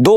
2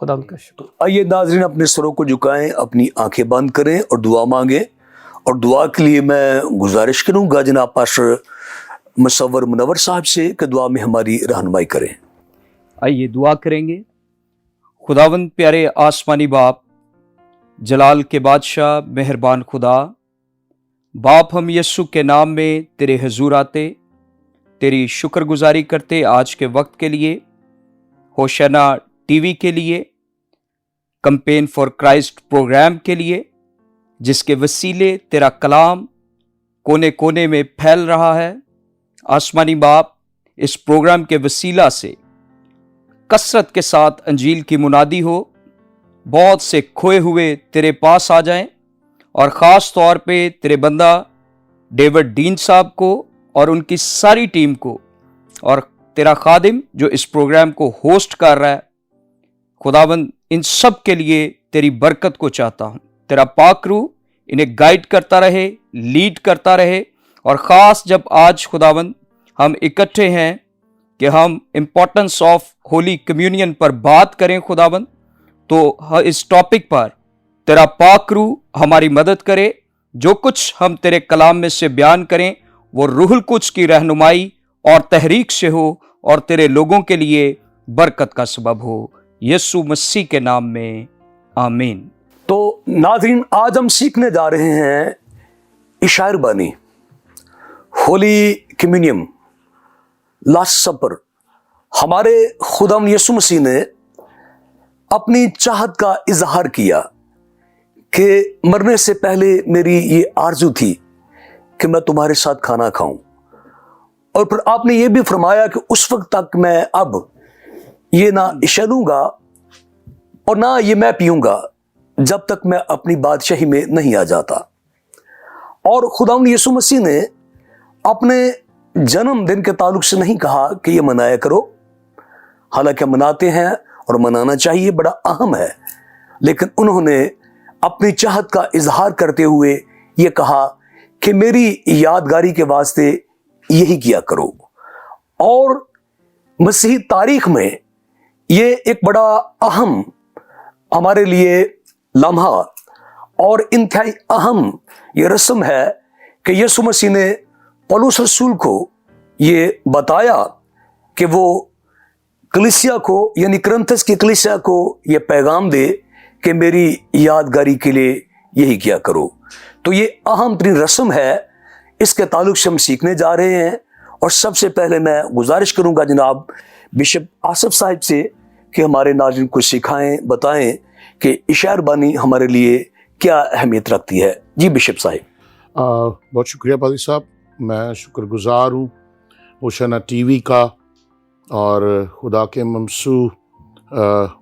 خدا ان کا شکر. آئیے ناظرین اپنے سروں کو جھکائیں, اپنی آنکھیں بند کریں اور دعا مانگیں. اور دعا کے لیے میں گزارش کروں گا جناب پاسٹر مصور منور صاحب سے کہ دعا میں ہماری رہنمائی کریں. آئیے دعا کریں گے. خداوند پیارے آسمانی باپ, جلال کے بادشاہ, مہربان خدا, باپ ہم یسوع کے نام میں تیرے حضور آتے, تیری شکر گزاری کرتے آج کے وقت کے لیے, ہوشنا ٹی وی کے لیے, کمپین فار کرائسٹ پروگرام کے لیے, جس کے وسیلے تیرا کلام کونے کونے میں پھیل رہا ہے. آسمانی باپ, اس پروگرام کے وسیلہ سے کثرت کے ساتھ انجیل کی منادی ہو, بہت سے کھوئے ہوئے تیرے پاس آ جائیں, اور خاص طور پہ تیرے بندہ ڈیوڈ ڈین صاحب کو اور ان کی ساری ٹیم کو, اور تیرا خادم جو اس پروگرام کو ہوسٹ کر رہا ہے, خداوند ان سب کے لیے تیری برکت کو چاہتا ہوں. تیرا پاک روح انہیں گائیڈ کرتا رہے, لیڈ کرتا رہے, اور خاص جب آج خداوند ہم اکٹھے ہیں کہ ہم امپورٹنس آف ہولی کمیونین پر بات کریں خداوند, تو اس ٹاپک پر تیرا پاک روح ہماری مدد کرے. جو کچھ ہم تیرے کلام میں سے بیان کریں وہ روح القدس کی رہنمائی اور تحریک سے ہو, اور تیرے لوگوں کے لیے برکت کا سبب ہو, یسوع مسیح کے نام میں آمین. تو ناظرین, آج ہم سیکھنے جا رہے ہیں عشاء بانی, ہولی کمیونیم, لاسٹ سپر. ہمارے خداوند یسوع مسیح نے اپنی چاہت کا اظہار کیا کہ مرنے سے پہلے میری یہ آرزو تھی کہ میں تمہارے ساتھ کھانا کھاؤں, اور پھر آپ نے یہ بھی فرمایا کہ اس وقت تک میں اب یہ نہ عشاء لوں گا اور نہ یہ میں پیوں گا جب تک میں اپنی بادشاہی میں نہیں آ جاتا. اور خداوند یسوع مسیح نے اپنے جنم دن کے تعلق سے نہیں کہا کہ یہ منایا کرو, حالانکہ مناتے ہیں اور منانا چاہیے, بڑا اہم ہے, لیکن انہوں نے اپنی چاہت کا اظہار کرتے ہوئے یہ کہا کہ میری یادگاری کے واسطے یہی کیا کرو. اور مسیحی تاریخ میں یہ ایک بڑا اہم ہمارے لیے لمحہ اور انتہائی اہم یہ رسم ہے کہ یسوع مسیح نے پولس رسول کو یہ بتایا کہ وہ کلیسیا کو, یعنی کرنتھس کی کلیسیا کو یہ پیغام دے کہ میری یادگاری کے لیے یہی کیا کرو. تو یہ اہم ترین رسم ہے, اس کے تعلق سے ہم سیکھنے جا رہے ہیں. اور سب سے پہلے میں گزارش کروں گا جناب بشپ آصف صاحب سے کہ ہمارے ناظرین کو سکھائیں, بتائیں کہ عشاء بانی ہمارے لیے کیا اہمیت رکھتی ہے. جی بشپ صاحب. بہت شکریہ پادری صاحب. میں شکر گزار ہوں ہوشنا ٹی وی کا اور خدا کے ممسوح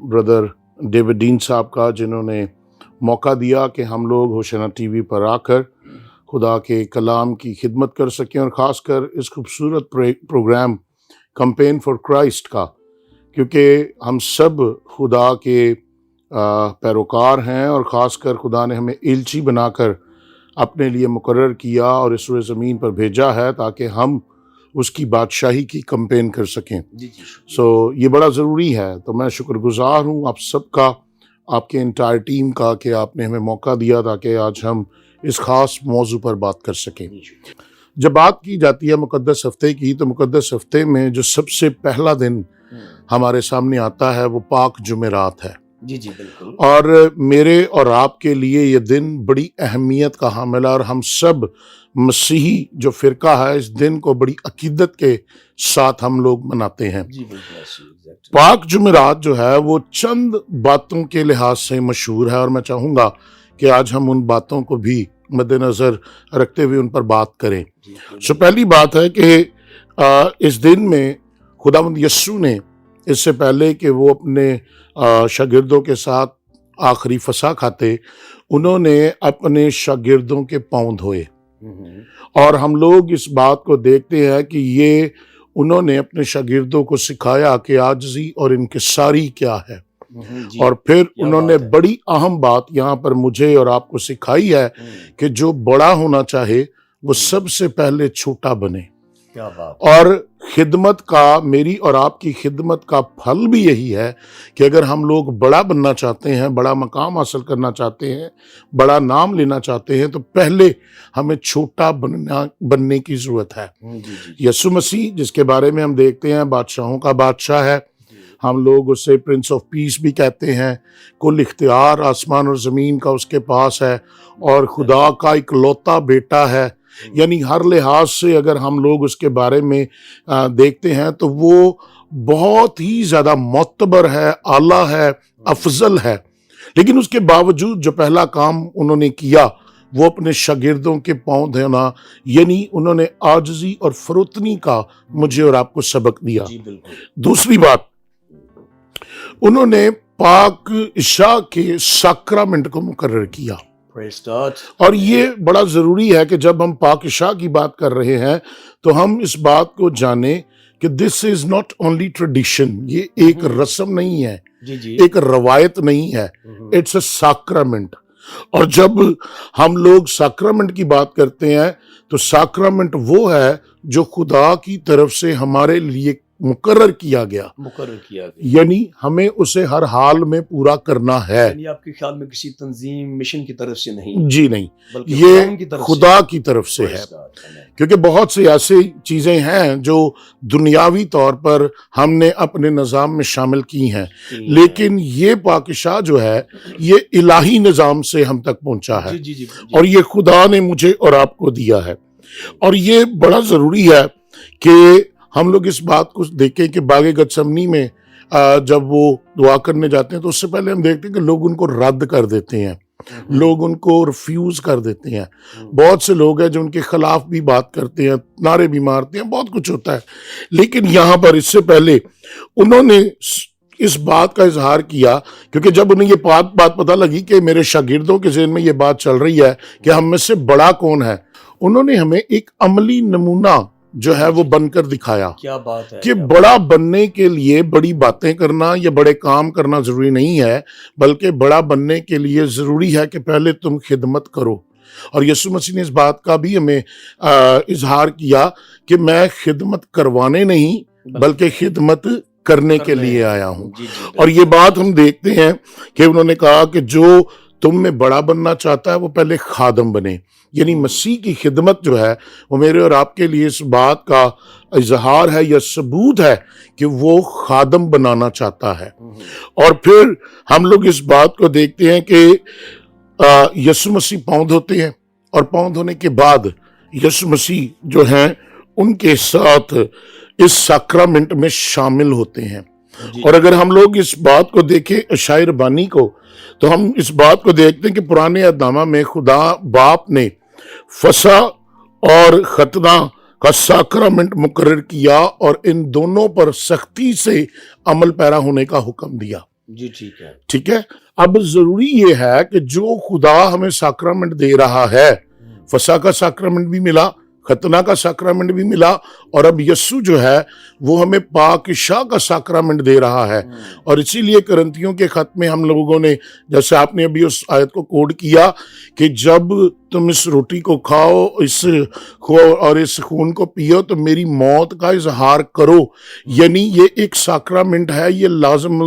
بردر ڈیوڈ ڈین صاحب کا, جنہوں نے موقع دیا کہ ہم لوگ ہوشنا ٹی وی پر آ کر خدا کے کلام کی خدمت کر سکیں, اور خاص کر اس خوبصورت پروگرام کمپین فار کرائسٹ کا, کیونکہ ہم سب خدا کے پیروکار ہیں, اور خاص کر خدا نے ہمیں ایلچی بنا کر اپنے لیے مقرر کیا اور اس روئے زمین پر بھیجا ہے تاکہ ہم اس کی بادشاہی کی کمپین کر سکیں. سو یہ بڑا ضروری ہے. تو میں شکر گزار ہوں آپ سب کا, آپ کے انٹائر ٹیم کا, کہ آپ نے ہمیں موقع دیا تاکہ آج ہم اس خاص موضوع پر بات کر سکیں. جب بات کی جاتی ہے مقدس ہفتے کی, تو مقدس ہفتے میں جو سب سے پہلا دن ہمارے سامنے آتا ہے وہ پاک جمعرات ہے. جی بالکل. اور میرے اور آپ کے لیے یہ دن بڑی اہمیت کا حامل ہے, اور ہم سب مسیحی جو فرقہ ہے اس دن کو بڑی عقیدت کے ساتھ ہم لوگ مناتے ہیں. پاک جمعرات جو ہے وہ چند باتوں کے لحاظ سے مشہور ہے, اور میں چاہوں گا کہ آج ہم ان باتوں کو بھی مد نظر رکھتے ہوئے ان پر بات کریں. سو پہلی بات ہے کہ اس دن میں خداوند یسوع نے, اس سے پہلے کہ وہ اپنے شاگردوں کے ساتھ آخری فسح کھاتے, انہوں نے اپنے شاگردوں کے پاؤں دھوئے. اور ہم لوگ اس بات کو دیکھتے ہیں کہ یہ انہوں نے اپنے شاگردوں کو سکھایا کہ عاجزی اور انکساری کیا ہے. اور پھر انہوں نے بڑی اہم بات یہاں پر مجھے اور آپ کو سکھائی ہے کہ جو بڑا ہونا چاہے وہ سب سے پہلے چھوٹا بنے. کیا بات. اور خدمت کا، میری اور آپ کی خدمت کا پھل بھی یہی ہے کہ اگر ہم لوگ بڑا بننا چاہتے ہیں، بڑا مقام حاصل کرنا چاہتے ہیں، بڑا نام لینا چاہتے ہیں، تو پہلے ہمیں چھوٹا بننے کی ضرورت ہے. یسوع مسیح جس کے بارے میں ہم دیکھتے ہیں بادشاہوں کا بادشاہ ہے، ہم لوگ اسے پرنس آف پیس بھی کہتے ہیں، کل اختیار آسمان اور زمین کا اس کے پاس ہے، اور خدا کا اکلوتا بیٹا ہے. یعنی ہر لحاظ سے اگر ہم لوگ اس کے بارے میں دیکھتے ہیں تو وہ بہت ہی زیادہ معتبر ہے، اعلیٰ ہے، افضل ہے. لیکن اس کے باوجود جو پہلا کام انہوں نے کیا وہ اپنے شاگردوں کے پاؤں دھونا، یعنی انہوں نے عاجزی اور فروتنی کا مجھے اور آپ کو سبق دیا. دوسری بات، انہوں نے پاک عشاء کے ساکرامنٹ کو مقرر کیا. اور یہ بڑا ضروری ہے کہ جب ہم پاک عشاء کی بات کر رہے ہیں تو ہم اس بات کو جانیں کہ دس از ناٹ اونلی ٹریڈیشن، یہ ایک رسم نہیں ہے، ایک روایت نہیں ہے، اٹس اے ساکرامنٹ. اور جب ہم لوگ ساکرامنٹ کی بات کرتے ہیں تو ساکرامنٹ وہ ہے جو خدا کی طرف سے ہمارے لیے مقرر کیا گیا، یعنی ہمیں اسے ہر حال میں پورا کرنا ہے. یعنی آپ کے خیال میں کسی تنظیم مشن کی طرف سے نہیں؟ جی نہیں، بلکہ یہ خدا کی طرف سے ہے. کیونکہ بہت سی ایسی چیزیں ہیں جو دنیاوی طور پر ہم نے اپنے نظام میں شامل کی ہیں، لیکن یہ پاک عشاء جو ہے یہ الہی نظام سے ہم تک پہنچا ہے، اور یہ خدا نے مجھے اور آپ کو دیا ہے. اور یہ بڑا ضروری ہے کہ ہم لوگ اس بات کو دیکھیں کہ باغ گتسمنی میں جب وہ دعا کرنے جاتے ہیں تو اس سے پہلے ہم دیکھتے ہیں کہ لوگ ان کو رد کر دیتے ہیں، لوگ ان کو ریفیوز کر دیتے ہیں. بہت سے لوگ ہیں جو ان کے خلاف بھی بات کرتے ہیں، نعرے بھی مارتے ہیں، بہت کچھ ہوتا ہے. لیکن یہاں پر اس سے پہلے انہوں نے اس بات کا اظہار کیا، کیونکہ جب انہیں یہ بات پتہ لگی کہ میرے شاگردوں کے ذہن میں یہ بات چل رہی ہے کہ ہم میں سے بڑا کون ہے، انہوں نے ہمیں ایک عملی نمونہ جو ہے وہ بن کر دکھایا. کیا بات ہے کہ بڑا بننے کے لیے بڑی باتیں کرنا یا بڑے کام کرنا ضروری نہیں ہے، بلکہ بڑا بننے کے لیے ضروری ہے کہ پہلے تم خدمت کرو. اور یسوع مسیح نے اس بات کا بھی ہمیں اظہار کیا کہ میں خدمت کروانے نہیں بلکہ خدمت کرنے کے لیے آیا ہوں. اور یہ بات ہم دیکھتے ہیں کہ انہوں نے کہا کہ جو تم میں بڑا بننا چاہتا ہے وہ پہلے خادم بنے. یعنی مسیح کی خدمت جو ہے وہ میرے اور آپ کے لیے اس بات کا اظہار ہے یا ثبوت ہے کہ وہ خادم بنانا چاہتا ہے. اور پھر ہم لوگ اس بات کو دیکھتے ہیں کہ یسوع مسیح پاؤں دھوتے ہیں، اور پاؤں دھونے کے بعد یسوع مسیح جو ہیں ان کے ساتھ اس ساکرامنٹ میں شامل ہوتے ہیں. اور اگر ہم لوگ اس بات کو دیکھیں عشاء ربانی کو، تو ہم اس بات کو دیکھتے ہیں کہ پرانے عہد میں خدا باپ نے فسح اور ختنہ کا ساکرامنٹ مقرر کیا اور ان دونوں پر سختی سے عمل پیرا ہونے کا حکم دیا. ٹھیک ہے. اب ضروری یہ ہے کہ جو خدا ہمیں ساکرامنٹ دے رہا ہے، فسح کا ساکرامنٹ بھی ملا، ختنہ کا ساکرامنٹ بھی ملا، اور اب یسوع جو ہے وہ ہمیں پاک عشاء کا ساکرامنٹ دے رہا ہے. اور اسی لیے کرنتھیوں کے خط میں ہم لوگوں نے، جیسے آپ نے ابھی اس آیت کو کوڈ کیا کہ جب تم اس روٹی کو کھاؤ اور اس خون کو پیو تو میری موت کا اظہار کرو. یعنی یہ ایک ساکرامنٹ ہے، یہ لازم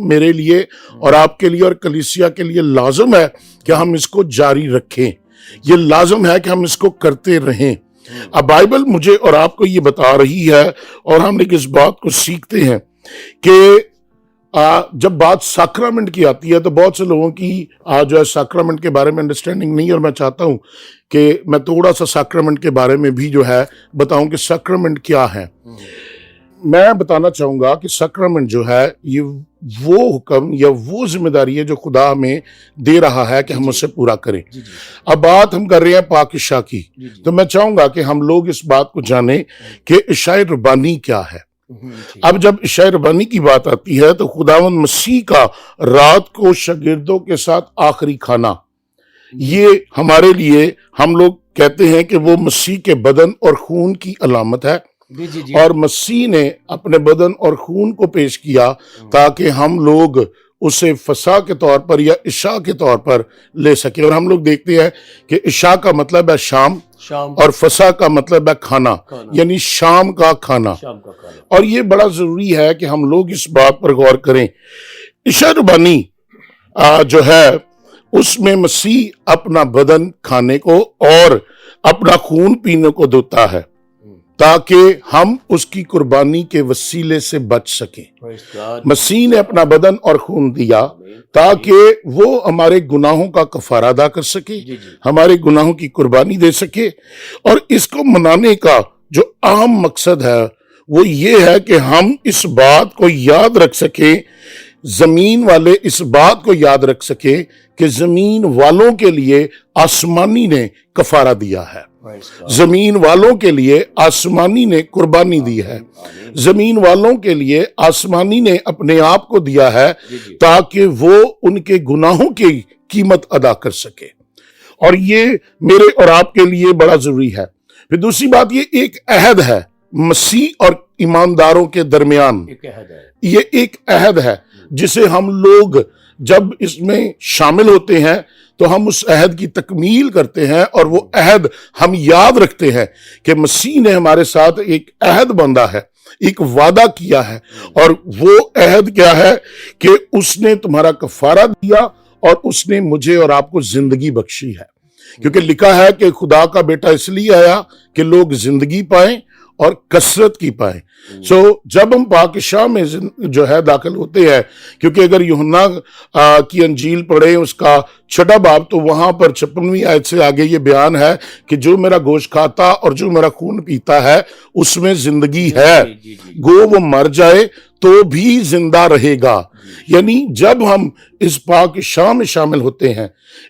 میرے لیے اور آپ کے لیے اور کلیسیا کے لیے لازم ہے کہ ہم اس کو جاری رکھیں، یہ لازم ہے کہ ہم اس کو کرتے رہیں. اب بائبل مجھے اور آپ کو یہ بتا رہی ہے، اور ہم ایک اس بات کو سیکھتے ہیں کہ جب بات ساکرامنٹ کی آتی ہے تو بہت سے لوگوں کی جو ہے ساکرامنٹ کے بارے میں انڈرسٹینڈنگ نہیں، اور میں چاہتا ہوں کہ میں تھوڑا سا ساکرامنٹ کے بارے میں بھی جو ہے بتاؤں کہ ساکرامنٹ کیا ہے. میں بتانا چاہوں گا کہ ساکرامنٹ جو ہے یہ وہ حکم یا وہ ذمہ داری ہے جو خدا ہمیں دے رہا ہے کہ ہم اسے پورا کریں. اب بات ہم کر رہے ہیں پاک عشاء کی، تو میں چاہوں گا کہ ہم لوگ اس بات کو جانیں کہ عشاء ربانی کیا ہے. اب جب عشاء ربانی کی بات آتی ہے تو خداوند مسیح کا رات کو شاگردوں کے ساتھ آخری کھانا، یہ ہمارے لیے، ہم لوگ کہتے ہیں کہ وہ مسیح کے بدن اور خون کی علامت ہے. اور مسیح نے اپنے بدن اور خون کو پیش کیا تاکہ ہم لوگ اسے فسح کے طور پر یا عشاء کے طور پر لے سکیں. اور ہم لوگ دیکھتے ہیں کہ عشاء کا مطلب ہے شام، شام اور فسا کا مطلب ہے کھانا، یعنی شام کا کھانا. شام کا کھانا. اور یہ بڑا ضروری ہے کہ ہم لوگ اس بات پر غور کریں. عشاء ربانی جو ہے اس میں مسیح اپنا بدن کھانے کو اور اپنا خون پینے کو دیتا ہے تاکہ ہم اس کی قربانی کے وسیلے سے بچ سکیں. مسیح نے اپنا بدن اور خون دیا تاکہ وہ ہمارے گناہوں کا کفارہ ادا کر سکے، ہمارے گناہوں کی قربانی دے سکے. اور اس کو منانے کا جو اہم مقصد ہے وہ یہ ہے کہ ہم اس بات کو یاد رکھ سکیں، زمین والے اس بات کو یاد رکھ سکیں کہ زمین والوں کے لیے آسمانی نے کفارہ دیا ہے، زمین والوں کے لیے آسمانی نے قربانی دی ہے، زمین والوں کے لیے آسمانی نے اپنے آپ کو دیا ہے تاکہ وہ ان کے گناہوں کی قیمت ادا کر سکے. اور یہ میرے اور آپ کے لیے بڑا ضروری ہے. پھر دوسری بات، یہ ایک عہد ہے مسیح اور ایمانداروں کے درمیان. یہ ایک عہد ہے جسے ہم لوگ جب اس میں شامل ہوتے ہیں تو ہم اس عہد کی تکمیل کرتے ہیں، اور وہ عہد ہم یاد رکھتے ہیں کہ مسیح نے ہمارے ساتھ ایک عہد باندھا ہے، ایک وعدہ کیا ہے. اور وہ عہد کیا ہے کہ اس نے تمہارا کفارہ دیا اور اس نے مجھے اور آپ کو زندگی بخشی ہے. کیونکہ لکھا ہے کہ خدا کا بیٹا اس لیے آیا کہ لوگ زندگی پائیں اور کثرت کی پائیں. جب ہم پاکشاہ میں جو ہے داخل ہوتے ہیں، کیونکہ اگر یوحنا کی انجیل پڑھیں اس کا 6 باب تو وہاں پر 56ویں آیت سے آگے یہ بیان ہے کہ جو میرا گوشت کھاتا اور جو میرا خون پیتا ہے اس میں زندگی ہے، گو وہ مر جائے تو بھی زندہ رہے گا. یعنی جب ہم اس پاکشاہ میں شامل ہوتے ہیں،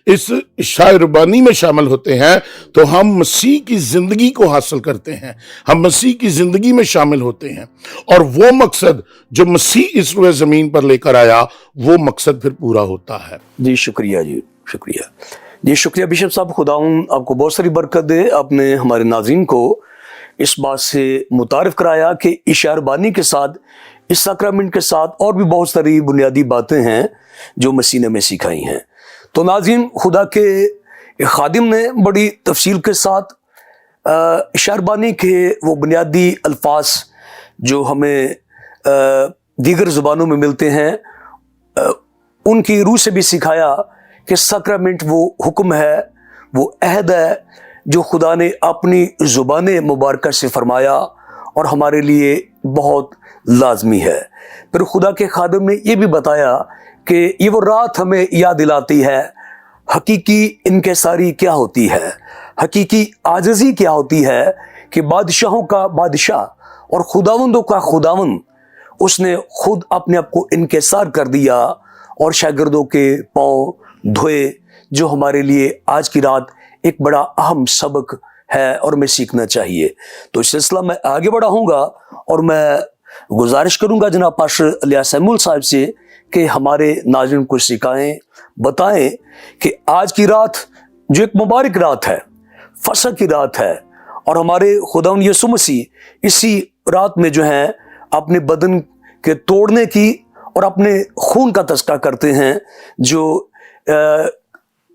اس عشاء ربانی میں شامل ہوتے ہیں، تو ہم مسیح کی زندگی کو حاصل کرتے ہیں، ہم مسیح کی زندگی میں شامل ہوتے ہیں. اور وہ مقصد جو مسیح اس روئے زمین پر لے کر آیا وہ مقصد پھر پورا ہوتا ہے. جی شکریہ، جی شکریہ، جی شکریہ بشپ صاحب. خداوند آپ کو بہت ساری برکت دے. آپ نے ہمارے ناظرین کو اس بات سے متعارف کرایا کہ عشاء ربانی کے ساتھ، اس سیکرامنٹ کے ساتھ اور بھی بہت ساری بنیادی باتیں ہیں جو مسیح نے ہمیں سکھائی ہیں. تو ناظرین، خدا کے خادم نے بڑی تفصیل کے ساتھ عشاء ربانی کے وہ بنیادی الفاظ جو ہمیں دیگر زبانوں میں ملتے ہیں ان کی روح سے بھی سکھایا کہ سیکرامنٹ وہ حکم ہے، وہ عہد ہے جو خدا نے اپنی زبان مبارکہ سے فرمایا اور ہمارے لیے بہت لازمی ہے. پھر خدا کے خادم نے یہ بھی بتایا کہ یہ وہ رات ہمیں یاد دلاتی ہے حقیقی انکساری کیا ہوتی ہے، حقیقی عاجزی کیا ہوتی ہے، کہ بادشاہوں کا بادشاہ اور خداوندوں کا خداوند اس نے خود اپنے آپ کو انکسار کر دیا اور شاگردوں کے پاؤں دھوئے، جو ہمارے لیے آج کی رات ایک بڑا اہم سبق ہے اور ہمیں سیکھنا چاہیے. تو اس سلسلہ میں آگے بڑھا ہوں گا اور میں گزارش کروں گا جناب پاسٹر الیاس سیمول صاحب سے کہ ہمارے ناظرین کو سکھائیں، بتائیں کہ آج کی رات جو ایک مبارک رات ہے، فصح کی رات ہے، اور ہمارے خداوند یسوع مسیح اسی رات میں جو ہیں اپنے بدن کے توڑنے کی اور اپنے خون کا تذکرہ کرتے ہیں، جو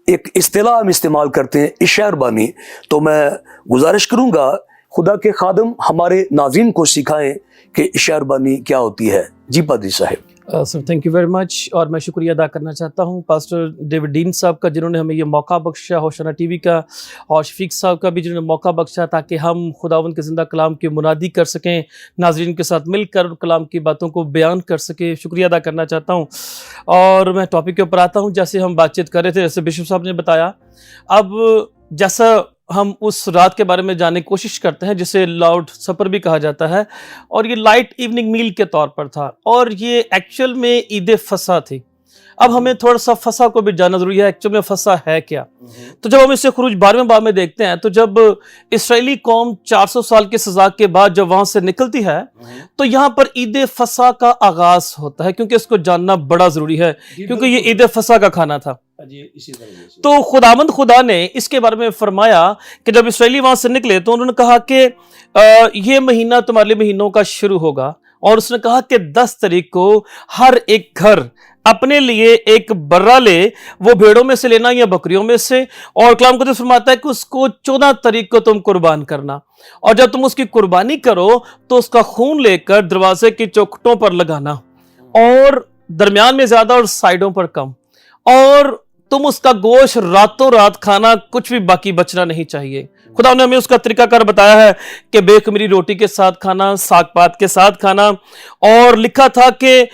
ایک اصطلاح ہم استعمال کرتے ہیں عشاء ربانی. تو میں گزارش کروں گا خدا کے خادم ہمارے ناظرین کو سکھائیں کہ عشاء ربانی کیا ہوتی ہے. جی پادری صاحب. Sir thank you very much. اور میں شکریہ ادا کرنا چاہتا ہوں پاسٹر ڈیوڈ ڈین صاحب کا، جنہوں نے ہمیں یہ موقع بخشا، ہوشانہ ٹی وی کا، اور شفیق صاحب کا بھی جنہوں نے موقع بخشا تاکہ ہم خداوند کے زندہ کلام کی منادی کر سکیں، ناظرین کے ساتھ مل کر کلام کی باتوں کو بیان کر سکیں. شکریہ ادا کرنا چاہتا ہوں. اور میں ٹاپک کے اوپر آتا ہوں. جیسے ہم بات چیت کر رہے تھے، جیسے بشپ صاحب نے بتایا، اب جیسا ہم اس رات کے بارے میں جاننے کی کوشش کرتے ہیں جسے لارڈ سپر بھی کہا جاتا ہے، اور یہ لائٹ ایوننگ میل کے طور پر تھا، اور یہ ایکچوئل میں عید فصح تھی. اب ہمیں تھوڑا سا فصح کو بھی جاننا ضروری ہے، ایکچوئل میں فصح ہے کیا. تو جب ہم اسے خروج 12ویں باب میں دیکھتے ہیں، تو جب اسرائیلی قوم 400 سال کی سزا کے بعد جب وہاں سے نکلتی ہے تو یہاں پر عید فصح کا آغاز ہوتا ہے، کیونکہ اس کو جاننا بڑا ضروری ہے، کیونکہ یہ عید فصح کا کھانا تھا. تو خداوند خدا نے اس کے بارے میں فرمایا کہ جب اسرائیلی وہاں سے نکلے تو انہوں نے کہا کہ یہ مہینہ تمہارے مہینوں کا شروع ہوگا اور اس نے کہا کہ 10 تاریخ کو ہر ایک گھر اپنے لیے ایک برا لے، وہ بھیڑوں میں سے لینا یا بکریوں میں سے، اور کلام قدس فرماتا ہے کہ اس کو 14 تاریخ کو تم قربان کرنا، اور جب تم اس کی قربانی کرو تو اس کا خون لے کر دروازے کی چوکھٹوں پر لگانا، اور درمیان میں زیادہ اور سائیڈوں پر کم، اور تم اس کا گوشت راتوں رات کھانا، کچھ بھی باقی بچنا نہیں چاہیے۔ خدا نے ہمیں اس کا طریقہ کار بتایا ہے کہ بے خمیری روٹی کے ساتھ کھانا، ساگ پات کے ساتھ کھانا، اور لکھا تھا کہ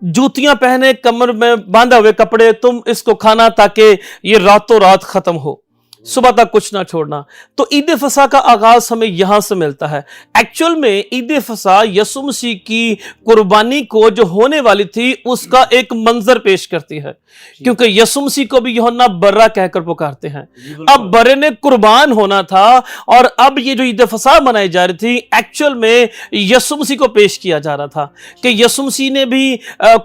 جوتیاں پہنے کمر میں باندھا ہوئے کپڑے تم اس کو کھانا تاکہ یہ راتوں رات ختم ہو، صبح تک کچھ نہ چھوڑنا۔ تو عید فصح کا آغاز ہمیں یہاں سے ملتا ہے۔ ایکچول میں عید فصح یسوع مسیح کی قربانی کو جو ہونے والی تھی اس کا ایک منظر پیش کرتی ہے، کیونکہ یسوع مسیح کو بھی یوحنا برا کہہ کر پکارتے ہیں۔ اب برے نے قربان ہونا تھا، اور اب یہ جو عید فصح منائی جا رہی تھی ایکچول میں یسوع مسیح کو پیش کیا جا رہا تھا کہ یسوع مسیح نے بھی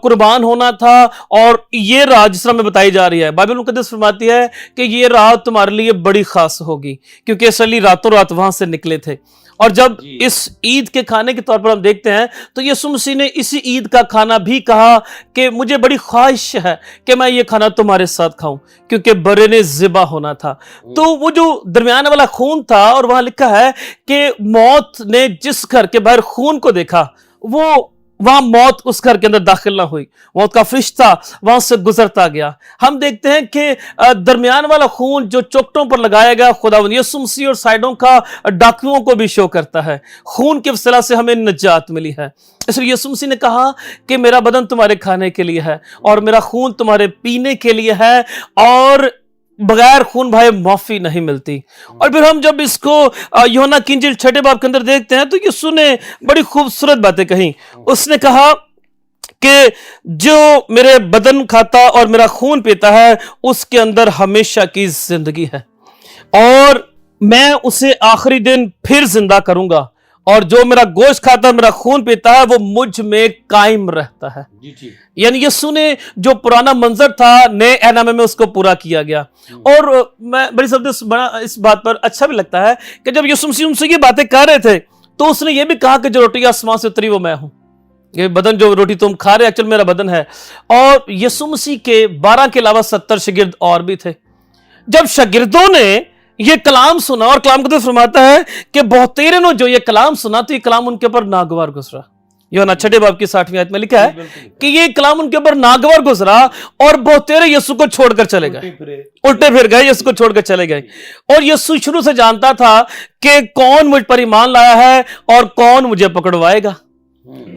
قربان ہونا تھا، اور یہ رات جس طرح میں بتائی جا رہی ہے، بائبل مقدس فرماتی ہے کہ یہ رات تمہارے لیے بڑی خاص ہوگی، کیونکہ اسرائیلی راتوں رات وہاں سے نکلے تھے۔ اور جب اس عید کے کھانے کے طور پر ہم دیکھتے ہیں تو یسوع مسیح نے اسی عید کا کھانا بھی کہا کہ مجھے بڑی خواہش ہے کہ میں یہ کھانا تمہارے ساتھ کھاؤں، کیونکہ برے نے ذبح ہونا تھا۔ تو وہ جو درمیان والا خون تھا، اور وہاں لکھا ہے کہ موت نے جس گھر کے باہر خون کو دیکھا، وہاں موت اس گھر کے اندر داخل نہ ہوئی، موت کا فرشتہ وہاں سے گزرتا گیا۔ ہم دیکھتے ہیں کہ درمیان والا خون جو چوکٹوں پر لگایا گیا خداوند یسوع مسیح اور سائیڈوں کا ڈاکوؤں کو بھی شو کرتا ہے۔ خون کے وسیلہ سے ہمیں نجات ملی ہے، اس لیے یسوع مسیح نے کہا کہ میرا بدن تمہارے کھانے کے لیے ہے اور میرا خون تمہارے پینے کے لیے ہے، اور بغیر خون بھائے معافی نہیں ملتی۔ اور پھر ہم جب اس کو یوحنا کی انجیل 6 باب کے اندر دیکھتے ہیں تو یسوع نے بڑی خوبصورت باتیں کہیں۔ اس نے کہا کہ جو میرے بدن کھاتا اور میرا خون پیتا ہے اس کے اندر ہمیشہ کی زندگی ہے، اور میں اسے آخری دن پھر زندہ کروں گا، اور جو میرا گوشت کھاتا ہے میرا خون پیتا ہے وہ مجھ میں قائم رہتا ہے۔ یعنی یسوع نے جو پرانا منظر تھا نئے عہد نامے میں اس کو پورا کیا گیا۔ اور میں بڑا اس بات پر اچھا بھی لگتا ہے کہ جب یسوع مسیح ان سے یہ باتیں کر رہے تھے تو اس نے یہ بھی کہا کہ جو روٹی آسمان سے اتری وہ میں ہوں، یہ بدن جو روٹی تم کھا رہے ایکچوئل میرا بدن ہے۔ اور یسوع مسیح کے 12 کے علاوہ 70 شاگرد اور بھی تھے۔ جب شاگردوں نے یہ کلام سنا، اور کلام قدس فرماتا ہے کہ بہتیرے نے جو یہ کلام سنا تو یہ کلام ان کے اوپر ناگوار گزرا۔ یوحنا 6 باب کی 60ویں آیت میں لکھا ہے کہ یہ کلام ان کے اوپر ناگوار گزرا، اور بہتیرے یسوع کو چھوڑ کر چلے گئے، الٹے پھر گئے، یسوع کو چھوڑ کر چلے گئے۔ اور یسوع شروع سے جانتا تھا کہ کون مجھ پر ایمان لایا ہے اور کون مجھے پکڑوائے گا۔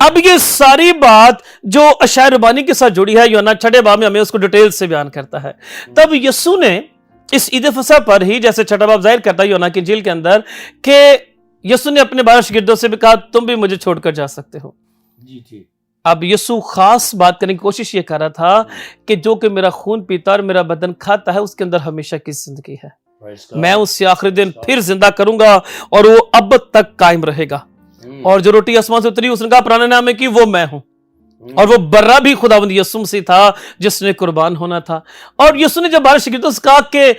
اب یہ ساری بات جو اشعیا ربانی کے ساتھ جڑی ہے یوحنا 6 باب میں ہمیں اس کو ڈیٹیل سے بیان کرتا ہے۔ تب یسوع نے اس عید فصح پر ہی، جیسے 6 باب ظاہر کرتا ہے یوحنا کی انجیل کے اندر، کہ یسوع نے اپنے 12 شاگردوں سے بھی کہا تم بھی مجھے چھوڑ کر جا سکتے ہو۔ اب یسوع خاص بات کرنے کی کوشش یہ کر رہا تھا کہ جو کہ میرا خون پیتا اور میرا بدن کھاتا ہے اس کے اندر ہمیشہ کی زندگی ہے، میں اس سے آخری دن پھر زندہ کروں گا اور وہ اب تک قائم رہے گا۔ اور جو روٹی آسمان سے اتری اس نے کہا پرانے نامے کی وہ میں ہوں، اور وہ برا بھی خداوند یسوع مسیح تھا جس نے قربان ہونا تھا۔ اور یسوع نے جب 12 شاگردوں سے کہا کہ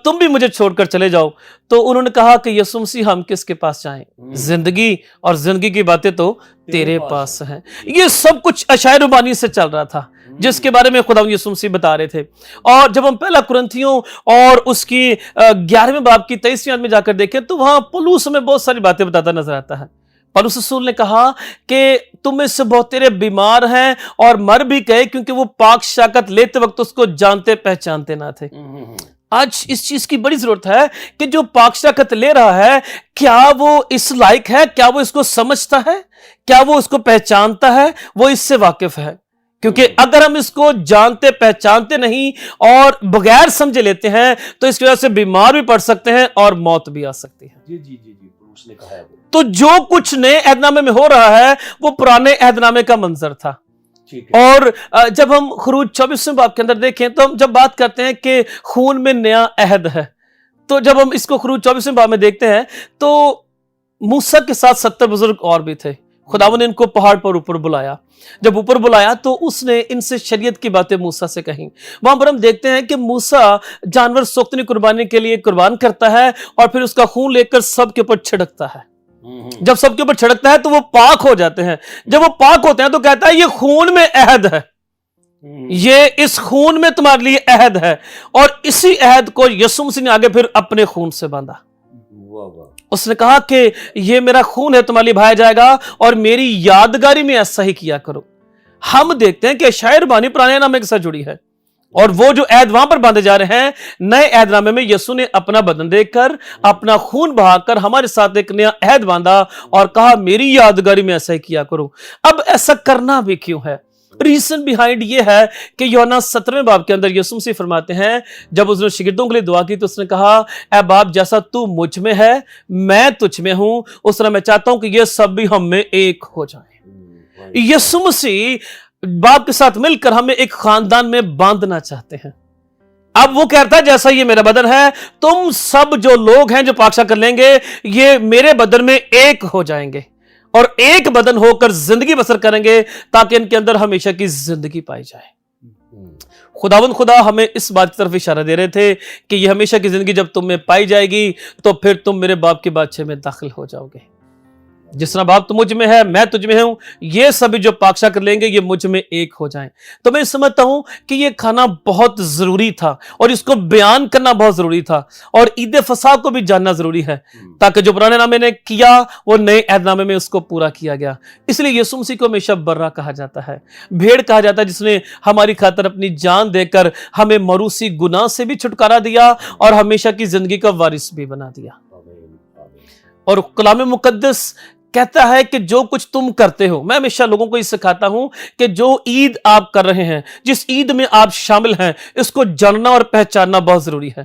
تم بھی مجھے چھوڑ کر چلے جاؤ، تو انہوں نے کہا کہ یسوع مسیح ہم کس کے پاس جائیں؟ زندگی اور زندگی کی باتیں تو تیرے پاس ہیں۔ یہ سب کچھ اشعیا ربانی سے چل رہا تھا جس کے بارے میں خداوند یسوع مسیح بتا رہے تھے۔ اور جب ہم پہلا کرنتھیوں اور اس کی 11ویں باب کی 23ویں آیت میں جا کر دیکھیں تو وہاں پولس ہمیں بہت ساری باتیں بتاتا نظر آتا ہے۔ پولس رسول نے کہا کہ تم میں سے بہت تیرے بیمار ہیں اور مر بھی گئے کیونکہ وہ پاک شاکت لیتے وقت اس کو جانتے پہچانتے نہ تھے۔ آج اس چیز کی بڑی ضرورت ہے کہ جو پاک شاکت لے رہا ہے کیا وہ اس لائق ہے، کیا وہ اس کو سمجھتا ہے، کیا وہ اس کو پہچانتا ہے، وہ اس سے واقف ہے؟ کیونکہ اگر ہم اس کو جانتے پہچانتے نہیں اور بغیر سمجھے لیتے ہیں تو اس کی وجہ سے بیمار بھی پڑ سکتے ہیں اور موت بھی آ سکتی ہے۔ اس نے کہا ہے تو جو کچھ نئے عہد نامے میں ہو رہا ہے وہ پرانے عہد نامے کا منظر تھا۔ اور جب ہم خروج 24ویں باب کے اندر دیکھیں تو ہم جب بات کرتے ہیں کہ خون میں نیا عہد ہے، تو جب ہم اس کو خروج 24ویں باب میں دیکھتے ہیں تو موسیٰ کے ساتھ 70 بزرگ اور بھی تھے۔ خداوند نے ان کو پہاڑ پر اوپر بلایا، جب اوپر بلایا تو اس نے ان سے شریعت کی باتیں موسیٰ سے کہیں۔ وہاں پر ہم دیکھتے ہیں کہ موسیٰ جانور سوختنی قربانی کے لیے قربان کرتا ہے اور پھر اس کا خون لے کر سب کے اوپر چھڑکتا ہے۔ جب سب کے اوپر چھڑکتا ہے تو وہ پاک ہو جاتے ہیں. جب وہ پاک ہوتے ہیں تو کہتا ہے یہ خون میں عہد ہے, یہ اس خون میں تمہارے لیے عہد ہے. اور اسی عہد کو یسوع مسیح نے آگے پھر اپنے خون سے باندھا. اس نے کہا کہ یہ میرا خون ہے, تمہارے لیے بہایا جائے گا, اور میری یادگاری میں ایسا ہی کیا کرو. ہم دیکھتے ہیں کہ شاعر بانی پرانے نامے کے ساتھ جڑی ہے, اور وہ جو عہد وہاں پر باندھے جا رہے ہیں, نئے عہد نامے میں یسوع نے اپنا بدن دے کر, اپنا خون بہا کر ہمارے ساتھ ایک نیا عہد باندھا اور کہا میری یادگاری میں ایسا ہی کیا کرو. اب ایسا کرنا بھی کیوں ہے؟ ریزن بیہائنڈ یہ ہے کہ یوحنا 17 باب کے اندر یسوع مسیح فرماتے ہیں, جب اس نے شاگردوں کے لیے دعا کی تو اس نے کہا اے باپ جیسا تو مجھ میں ہے میں تجھ میں ہوں, اس طرح میں چاہتا ہوں کہ یہ سب بھی ہم میں ایک ہو جائیں. یسوع مسیح باپ کے ساتھ مل کر ہمیں ایک خاندان میں باندھنا چاہتے ہیں. اب وہ کہتا ہے جیسا یہ میرا بدن ہے, تم سب جو لوگ ہیں جو پاکشاہ کر لیں گے یہ میرے بدن میں ایک ہو جائیں گے اور ایک بدن ہو کر زندگی بسر کریں گے تاکہ ان کے اندر ہمیشہ کی زندگی پائی جائے. خداوند خدا ہمیں اس بات کی طرف اشارہ دے رہے تھے کہ یہ ہمیشہ کی زندگی جب تم میں پائی جائے گی تو پھر تم میرے باپ کے بادشاہ میں داخل ہو جاؤ گے. جس طرح باپ تو مجھ میں ہے میں تجھ میں ہوں, یہ سبھی جو پاکشاہ کر لیں گے یہ مجھ میں ایک ہو جائیں. تو میں سمجھتا ہوں کہ یہ کھانا بہت ضروری تھا اور اس کو بیان کرنا بہت ضروری تھا, اور عید فصح کو بھی جاننا ضروری ہے تاکہ جو پرانے نامے نے کیا وہ نئے عہد نامے میں اس کو پورا کیا گیا. اس لیے یسوع مسیح کو ہمیشہ برا کہا جاتا ہے, بھیڑ کہا جاتا ہے, جس نے ہماری خاطر اپنی جان دے کر ہمیں موروثی گناہ سے بھی چھٹکارا دیا اور ہمیشہ کی زندگی کا وارث بھی بنا دیا. اور کلام مقدس کہتا ہے کہ جو کچھ تم کرتے ہو, میں ہمیشہ لوگوں کو یہ سکھاتا ہوں کہ جو عید آپ کر رہے ہیں, جس عید میں آپ شامل ہیں, اس کو جاننا اور پہچاننا بہت ضروری ہے.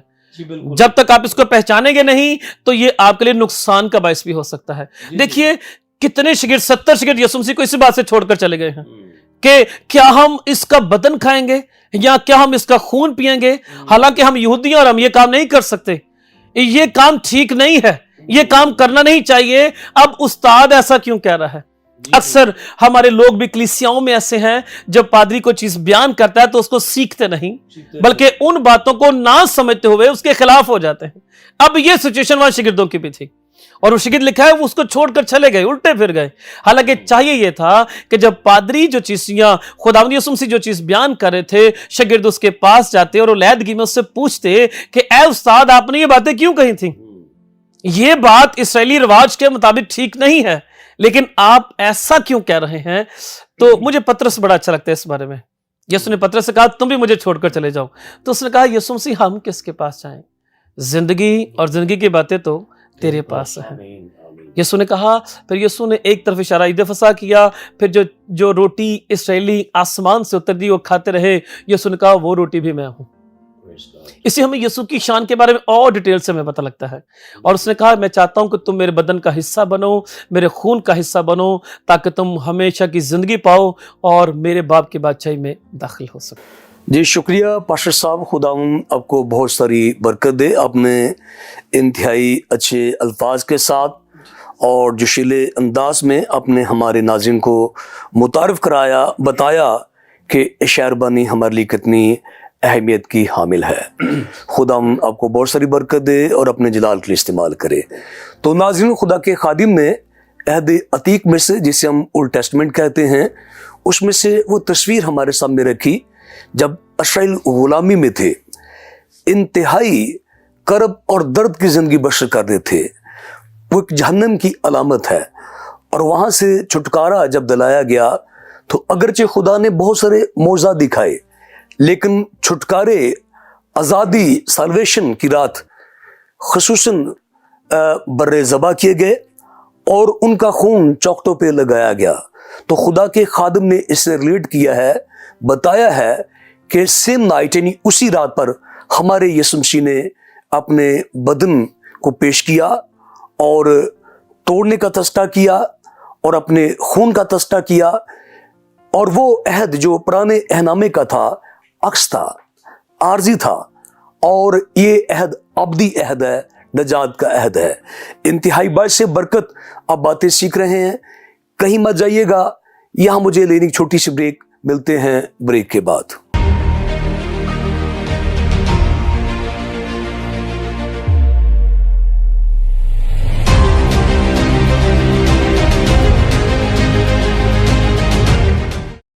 جب تک آپ اس کو پہچانیں گے نہیں تو یہ آپ کے لیے نقصان کا باعث بھی ہو سکتا ہے. دیکھیے کتنے شاگرد 70 شاگرد یسوع مسیح کو اسی بات سے چھوڑ کر چلے گئے ہیں کہ کیا ہم اس کا بدن کھائیں گے یا کیا ہم اس کا خون پیئیں گے, حالانکہ ہم یہودی ہیں اور ہم یہ کام نہیں کر سکتے. یہ کام ٹھیک نہیں ہے, یہ کام کرنا نہیں چاہیے. اب استاد ایسا کیوں کہہ رہا ہے؟ اکثر ہمارے لوگ بھی کلیسیاؤں میں ایسے ہیں, جب پادری کو چیز بیان کرتا ہے تو اس کو سیکھتے نہیں بلکہ ان باتوں کو نہ سمجھتے ہوئے اس کے خلاف ہو جاتے ہیں. اب یہ سچویشن وہاں شاگردوں کی بھی تھی, اور وہ شاگرد لکھا ہے وہ اس کو چھوڑ کر چلے گئے, الٹے پھر گئے. حالانکہ چاہیے یہ تھا کہ جب پادری جو چیز یا خداوند یسوع مسیح جو چیز بیان کر رہے تھے, شاگرد اس کے پاس جاتے اور علیحدگی میں اس سے پوچھتے کہ اے استاد آپ نے یہ باتیں کیوں کہی تھیں؟ یہ بات اسرائیلی رواج کے مطابق ٹھیک نہیں ہے, لیکن آپ ایسا کیوں کہہ رہے ہیں؟ تو مجھے پطرس بڑا اچھا لگتا ہے اس بارے میں. یسوع نے پطرس سے کہا تم بھی مجھے چھوڑ کر چلے جاؤ. تو اس نے کہا یسوع مسیح ہم کس کے پاس جائیں؟ زندگی اور زندگی کی باتیں تو تیرے پاس ہیں. یسوع نے کہا, پھر یسوع نے ایک طرف اشارہ عید فصح کیا, پھر جو روٹی اسرائیلی آسمان سے اتر دی وہ کھاتے رہے, یسوع نے کہا وہ روٹی بھی میں ہوں. اسی ہمیں یسوع کی شان کے بارے میں اور ڈیٹیل سے ہمیں پتہ لگتا ہے. اور اس نے کہا میں چاہتا ہوں کہ تم میرے بدن کا حصہ بنو, میرے خون کا حصہ بنو, تاکہ تم ہمیشہ کی زندگی پاؤ اور میرے باپ کی بادشاہی میں داخل ہو سکو. جی شکریہ پاسٹر صاحب, خداوند آپ کو بہت ساری برکت دے. آپ نے انتہائی اچھے الفاظ کے ساتھ اور جوشیلے انداز میں اپنے ہمارے ناظرین کو متعارف کرایا, بتایا کہ شعر بانی ہمارے لیے کتنی اہمیت کی حامل ہے. خدا آپ کو بہت ساری برکت دے اور اپنے جلال کے لیے استعمال کرے. تو ناظرین, خدا کے خادم نے عہد عتیق میں سے, جسے ہم اولڈ ٹیسٹمنٹ کہتے ہیں, اس میں سے وہ تصویر ہمارے سامنے رکھی جب اسرائیل غلامی میں تھے, انتہائی کرب اور درد کی زندگی بسر کر رہے تھے. وہ ایک جہنم کی علامت ہے, اور وہاں سے چھٹکارا جب دلایا گیا تو اگرچہ خدا نے بہت سارے معجزات دکھائے, لیکن چھٹکارے, آزادی, سالویشن کی رات خصوصاً بر ذبح کیے گئے اور ان کا خون چوکھٹوں پہ لگایا گیا. تو خدا کے خادم نے اس سے ریلیٹ کیا ہے, بتایا ہے کہ سیم نائٹ یعنی اسی رات پر ہمارے یسوع مسیح نے اپنے بدن کو پیش کیا اور توڑنے کا تذکرہ کیا اور اپنے خون کا تذکرہ کیا. اور وہ عہد جو پرانے عہدنامے کا تھا عکس تھا, عارضی تھا, اور یہ عہد ابدی عہد ہے, نجات کا عہد ہے. انتہائی باعث سے برکت آپ باتیں سیکھ رہے ہیں. کہیں مت جائیے گا, یہاں مجھے لینی چھوٹی سی بریک, ملتے ہیں بریک کے بعد.